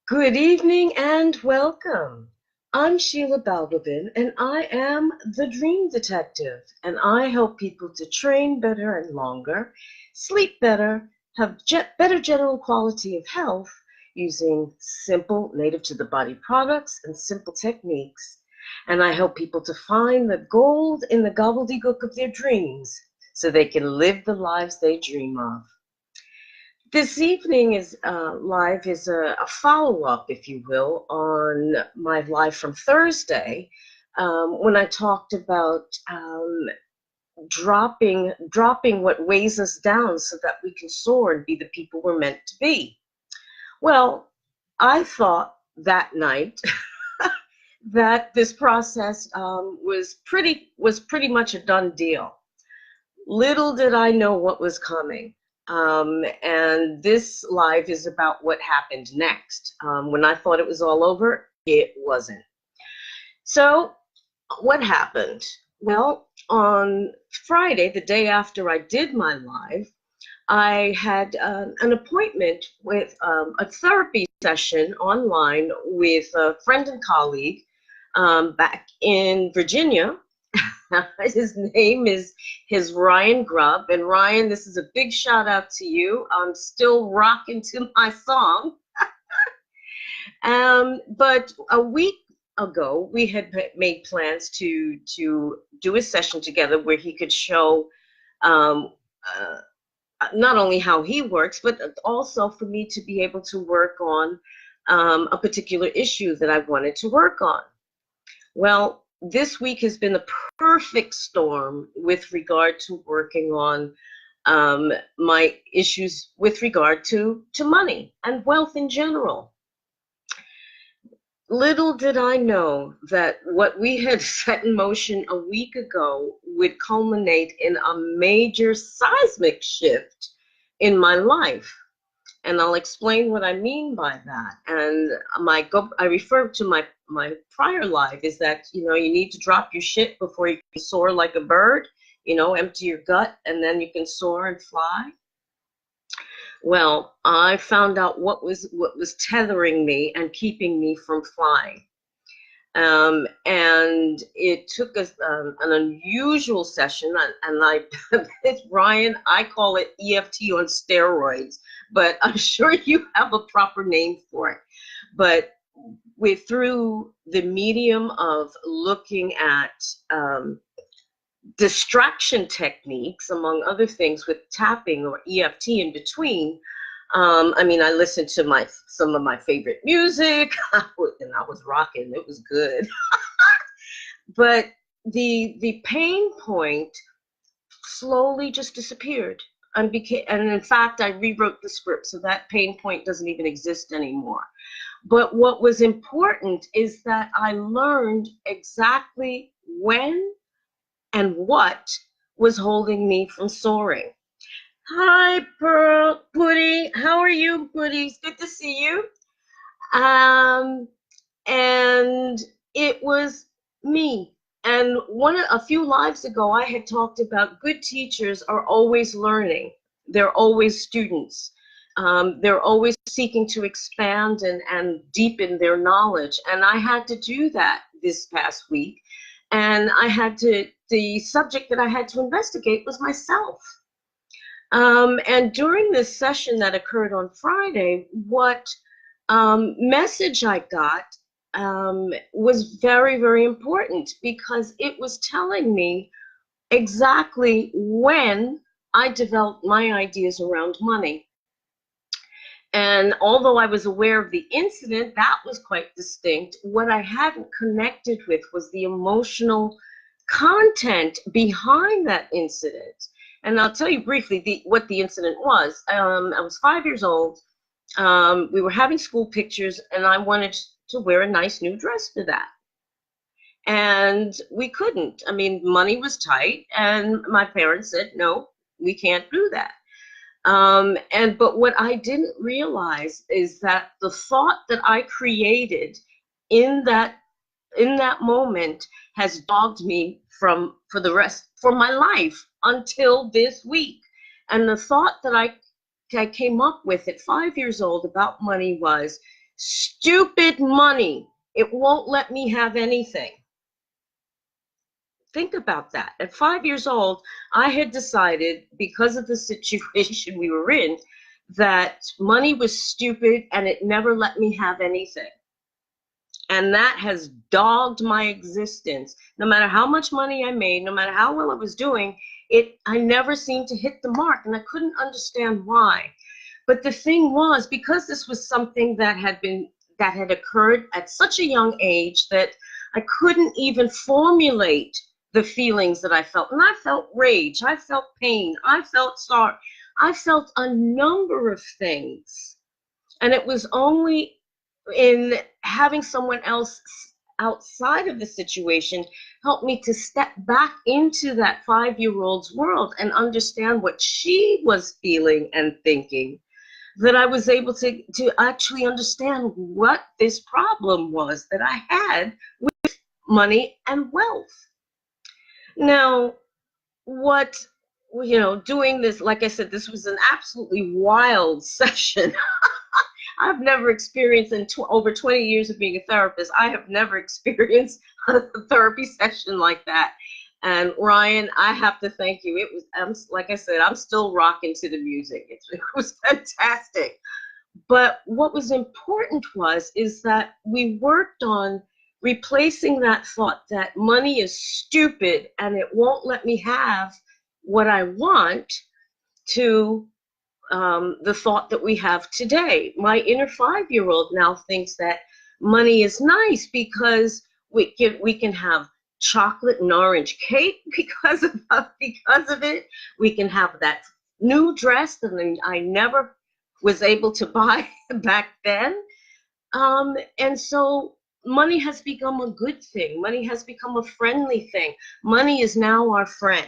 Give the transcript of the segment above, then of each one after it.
Good evening and welcome. I'm Sheila Balbabin, and I am the Dream Detective, and I help people to train better and longer, sleep better, have better general quality of health using simple native to the body products and simple techniques. And I help people to find the gold in the gobbledygook of their dreams so they can live the lives they dream of. This evening is live is a follow-up, if you will, on my live from Thursday when I talked about dropping what weighs us down so that we can soar and be the people we're meant to be. Well, I thought that night that this process was pretty much a done deal. Little did I know what was coming. And this live is about what happened next. When I thought it was all over, it wasn't. So, what happened? Well, on Friday, the day after I did my live, I had an appointment with a therapy session online with a friend and colleague back in Virginia. His name is Ryan Grubb. And Ryan, this is a big shout out to you. I'm still rocking to my song. But a week ago, we had made plans to do a session together where he could show um, uh, not only how he works, but also for me to be able to work on a particular issue that I wanted to work on. Well, this week has been a perfect storm with regard to working on my issues with regard to money and wealth in general. Little did I know that what we had set in motion a week ago would culminate in a major seismic shift in my life. And I'll explain what I mean by that. And I refer to my prior life is that, you need to drop your shit before you can soar like a bird, empty your gut, and then you can soar and fly. Well, I found out what was tethering me and keeping me from flying. And it took us an unusual session, and Ryan, I call it EFT on steroids, but I'm sure you have a proper name for it. But through the medium of looking at distraction techniques, among other things, with tapping or EFT in between. I listened to some of my favorite music, and I was rocking. It was good. But the pain point slowly just disappeared and in fact, I rewrote the script so that pain point doesn't even exist anymore. But what was important is that I learned exactly when and what was holding me from soaring. Hi, Pearl, Putty. How are you, Putty? It's good to see you. And it was me. And a few lives ago, I had talked about good teachers are always learning. They're always students. They're always seeking to expand and deepen their knowledge. And I had to do that this past week. And the subject that I had to investigate was myself. And during this session that occurred on Friday, what message I got was very, very important because it was telling me exactly when I developed my ideas around money. And although I was aware of the incident, that was quite distinct. What I hadn't connected with was the emotional content behind that incident. And I'll tell you briefly what the incident was. I was 5 years old. We were having school pictures, and I wanted to wear a nice new dress for that. And we couldn't. Money was tight, and my parents said, no, we can't do that. But what I didn't realize is that the thought that I created in that moment has dogged me for my life until this week. And the thought that I came up with at 5 years old about money was, Stupid money. It won't let me have anything. Think about that. At 5 years old, I had decided, because of the situation we were in, that money was stupid and it never let me have anything. And that has dogged my existence. No matter how much money I made, no matter how well I was doing, I never seemed to hit the mark, and I couldn't understand why. But the thing was, because this was something that had occurred at such a young age, that I couldn't even formulate the feelings that I felt. And I felt rage, I felt pain, I felt sorrow, I felt a number of things. And it was only in having someone else outside of the situation help me to step back into that 5-year-old's world and understand what she was feeling and thinking, that I was able to actually understand what this problem was that I had with money and wealth. Now, doing this, like I said, this was an absolutely wild session. I've never experienced, in over 20 years of being a therapist, I have never experienced a therapy session like that. And Ryan, I have to thank you. Like I said, I'm still rocking to the music. It was fantastic. But what was important is that we worked on replacing that thought that money is stupid and it won't let me have what I want, to the thought that we have today. My inner 5-year-old now thinks that money is nice because we can have chocolate and orange cake because of it. We can have that new dress that I never was able to buy back then. And so money has become a good thing. Money has become a friendly thing. Money is now our friend.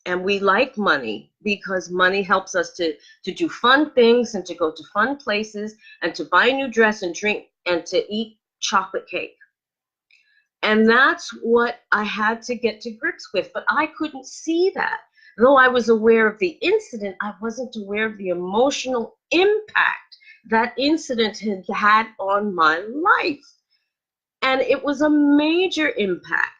And we like money because money helps us to do fun things and to go to fun places and to buy a new dress and drink and to eat chocolate cake. And that's what I had to get to grips with. But I couldn't see that. Though I was aware of the incident, I wasn't aware of the emotional impact that incident had had on my life. And it was a major impact.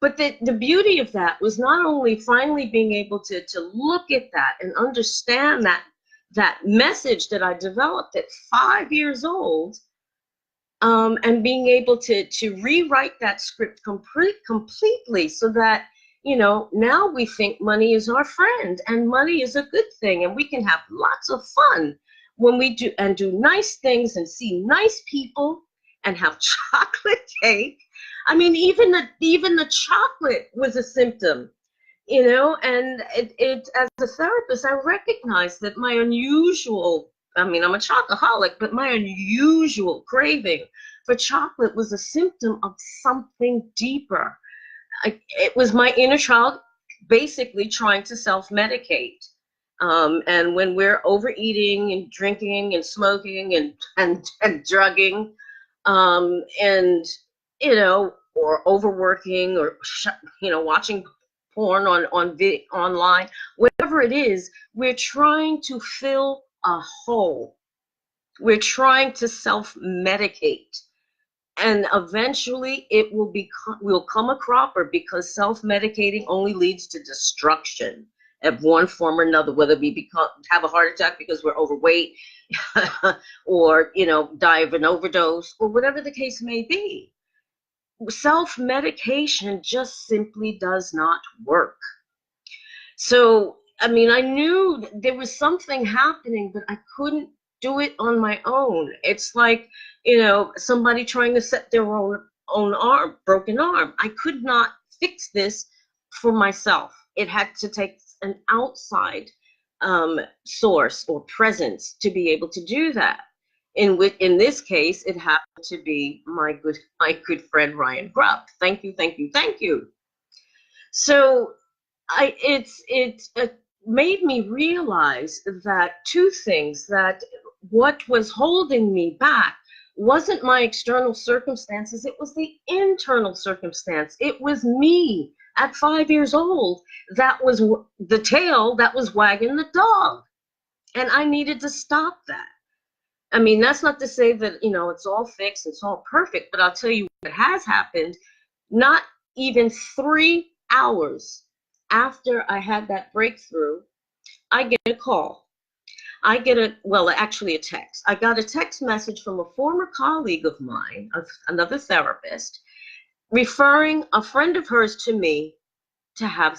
But the beauty of that was not only finally being able to look at that and understand that message that I developed at 5 years old, and being able to rewrite that script completely, so that, now we think money is our friend and money is a good thing and we can have lots of fun when we do nice things and see nice people and have chocolate cake. I mean, even the chocolate was a symptom, and it as a therapist, I recognized that my unusual, I'm a chocoholic, but my unusual craving for chocolate was a symptom of something deeper. It was my inner child basically trying to self-medicate. And when we're overeating and drinking and smoking and drugging, and or overworking, or watching porn online, whatever it is, we're trying to fill a hole. We're trying to self-medicate, and eventually it will come a cropper, because self-medicating only leads to destruction of one form or another, whether we have a heart attack because we're overweight, or die of an overdose, or whatever the case may be. Self-medication just simply does not work. So, I knew there was something happening, but I couldn't do it on my own. It's like, somebody trying to set their own broken arm. I could not fix this for myself. It had to take an outside source or presence to be able to do that. In this case, it happened to be my good friend Ryan Grubb. Thank you, thank you, thank you. So it made me realize that two things: that what was holding me back wasn't my external circumstances, it was the internal circumstance. It was me at 5 years old that was the tail that was wagging the dog, and I needed to stop that. I mean, that's not to say that, it's all fixed, it's all perfect, but I'll tell you what has happened. Not even 3 hours after I had that breakthrough, I get a call. Actually a text. I got a text message from a former colleague of mine, another therapist, referring a friend of hers to me to have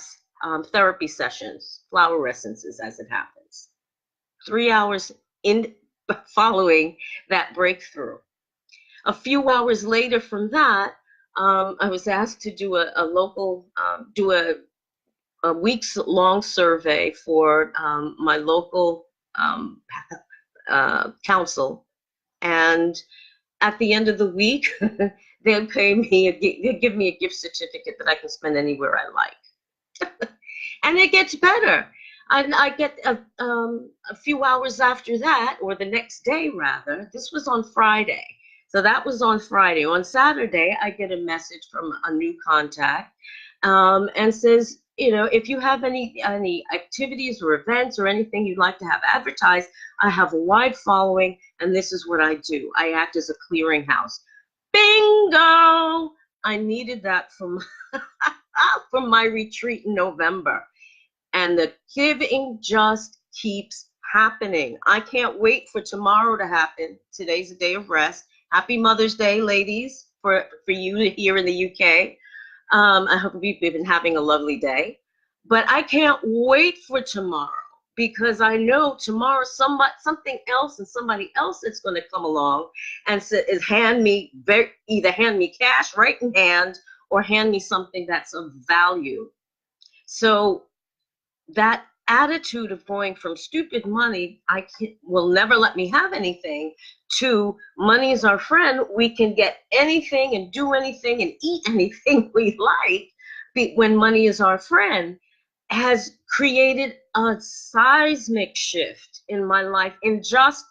therapy sessions, flower essences as it happens. 3 hours in following that breakthrough. A few hours later from that, I was asked to do a week's long survey for my local council. And at the end of the week, they'd give me a gift certificate that I can spend anywhere I like. And it gets better. I get a few hours after that, or the next day rather. This was on Friday. So that was on Friday. On Saturday, I get a message from a new contact and says, if you have any activities or events or anything you'd like to have advertised, I have a wide following, and this is what I do. I act as a clearinghouse. Bingo! I needed that from my retreat in November. And the giving just keeps happening. I can't wait for tomorrow to happen. Today's a day of rest. Happy Mother's Day, ladies, for you here in the UK. I hope you've been having a lovely day. But I can't wait for tomorrow, because I know tomorrow something else and somebody else is going to come along and either hand me cash right in hand, or hand me something that's of value. So that attitude of going from stupid money, will never let me have anything, to money is our friend, we can get anything and do anything and eat anything we like, when money is our friend, has created a seismic shift in my life in just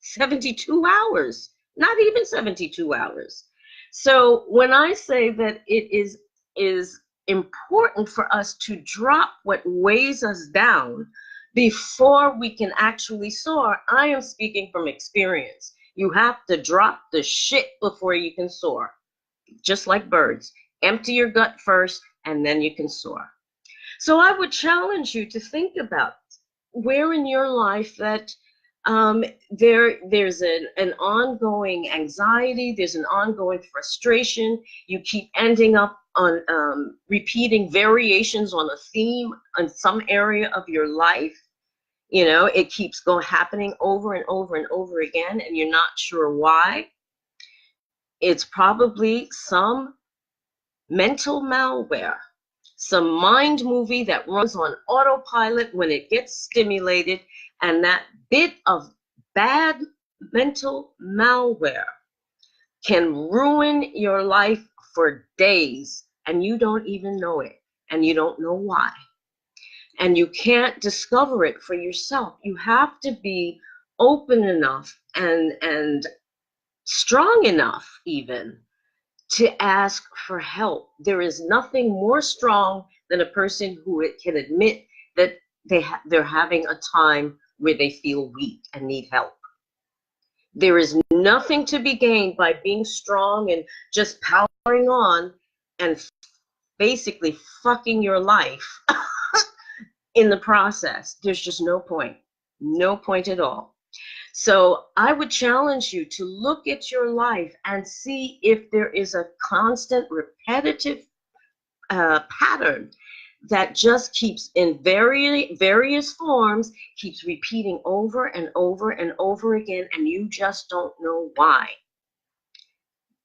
72 hours, not even 72 hours. So when I say that it is important for us to drop what weighs us down before we can actually soar, I am speaking from experience. You have to drop the shit before you can soar. Just like birds. Empty your gut first, and then you can soar. So I would challenge you to think about where in your life that there's an ongoing anxiety, there's an ongoing frustration. You keep ending up on repeating variations on a theme on some area of your life. It keeps happening over and over and over again, and you're not sure why. It's probably some mental malware, some mind movie that runs on autopilot when it gets stimulated, and that bit of bad mental malware can ruin your life for days, and you don't even know it, and you don't know why. And you can't discover it for yourself. You have to be open enough and strong enough even to ask for help. There is nothing more strong than a person who can admit that they're having a time where they feel weak and need help. There is nothing to be gained by being strong and just powering on and basically fucking your life in the process. There's just no point at all. So I would challenge you to look at your life and see if there is a constant, repetitive pattern that just keeps in various forms, keeps repeating over and over and over again, and you just don't know why.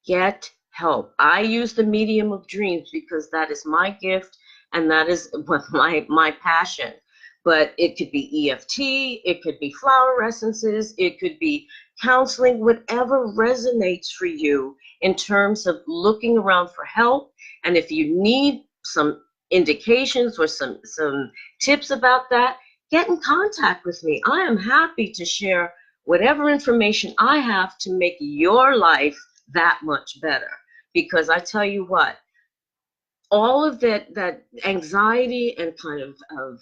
Get help. I use the medium of dreams because that is my gift and that is my passion. But it could be EFT, it could be flower essences, it could be counseling, whatever resonates for you in terms of looking around for help. And if you need some indications or some tips about that, get in contact with me. I am happy to share whatever information I have to make your life that much better. Because I tell you what, all of that anxiety and kind of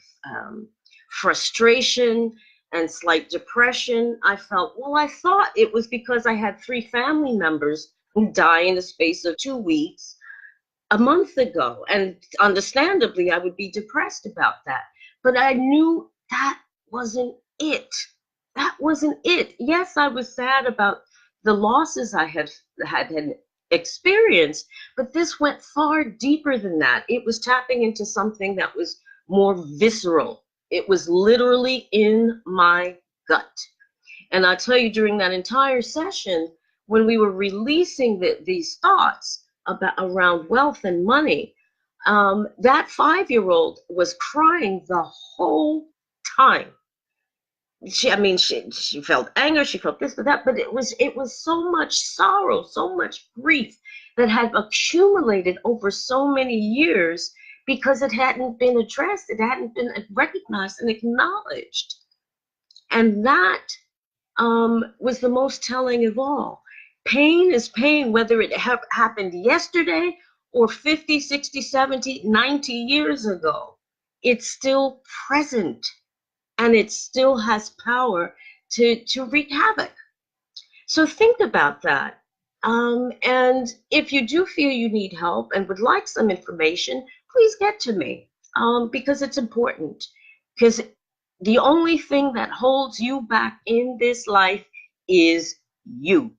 frustration and slight depression. I felt, well, I thought it was because I had 3 family members die in the space of 2 weeks a month ago. And understandably, I would be depressed about that. But I knew that wasn't it. That wasn't it. Yes, I was sad about the losses I had experienced, but this went far deeper than that. It was tapping into something that was more visceral. It was literally in my gut. And I tell you, during that entire session, when we were releasing these thoughts around wealth and money, that 5-year-old was crying the whole time. She felt anger, she felt this, but that, but it was so much sorrow, so much grief that had accumulated over so many years because it hadn't been addressed, it hadn't been recognized and acknowledged. And that was the most telling of all. Pain is pain, whether it happened yesterday or 50, 60, 70, 90 years ago. It's still present, and it still has power to wreak havoc. So think about that. And if you do feel you need help and would like some information, please get to me, because it's important. Because the only thing that holds you back in this life is you.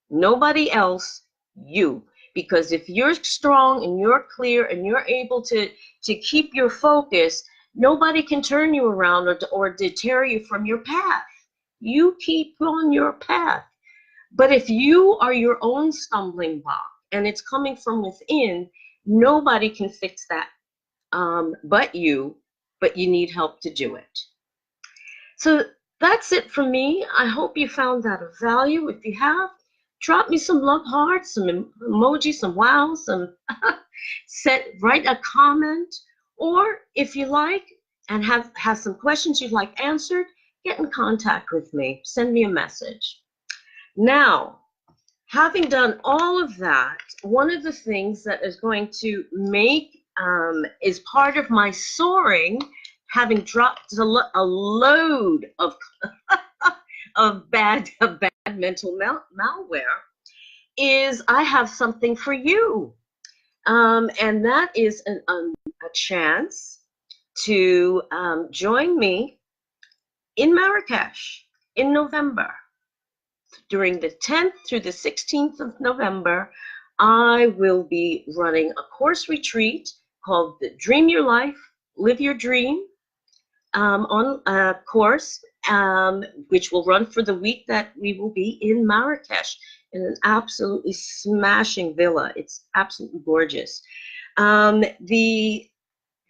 Nobody else, you. Because if you're strong and you're clear and you're able to keep your focus, nobody can turn you around or deter you from your path. You keep on your path. But if you are your own stumbling block and it's coming from within, nobody can fix that but you need help to do it. So that's it for me. I hope you found that of value. If you have, drop me some love hearts, some emojis, some wows, some write a comment, or if you like and have some questions you'd like answered, get in contact with me. Send me a message. Now, having done all of that, one of the things that is going to make is part of my soaring, having dropped a load of of bad mental malware, is I have something for you, and that is a chance to join me in Marrakesh in November. During the 10th through the 16th of November, I will be running a course retreat called the Dream Your Life, Live Your Dream on a course, which will run for the week that we will be in Marrakesh in an absolutely smashing villa. It's absolutely gorgeous. It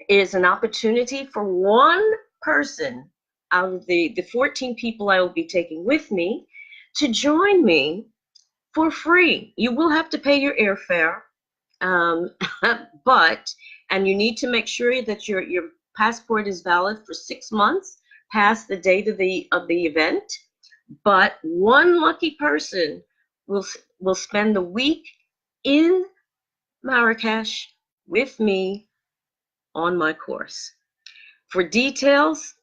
is an opportunity for one person out of the 14 people I will be taking with me to join me for free. You will have to pay your airfare, and you need to make sure that your passport is valid for 6 months past the date of the event. But one lucky person will spend the week in Marrakesh with me on my course. For details,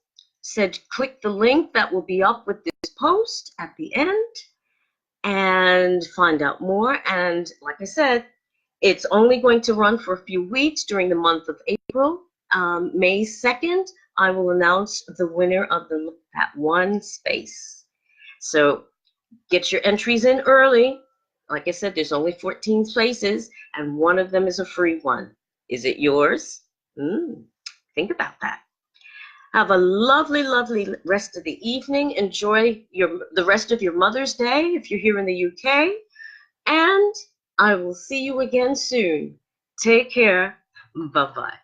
click the link that will be up with this post at the end and find out more. And like I said, it's only going to run for a few weeks during the month of April. May 2nd, I will announce the winner of that one space. So get your entries in early. Like I said, there's only 14 spaces, and one of them is a free one. Is it yours? Think about that. Have a lovely, lovely rest of the evening. Enjoy the rest of your Mother's Day if you're here in the UK. And I will see you again soon. Take care. Bye-bye.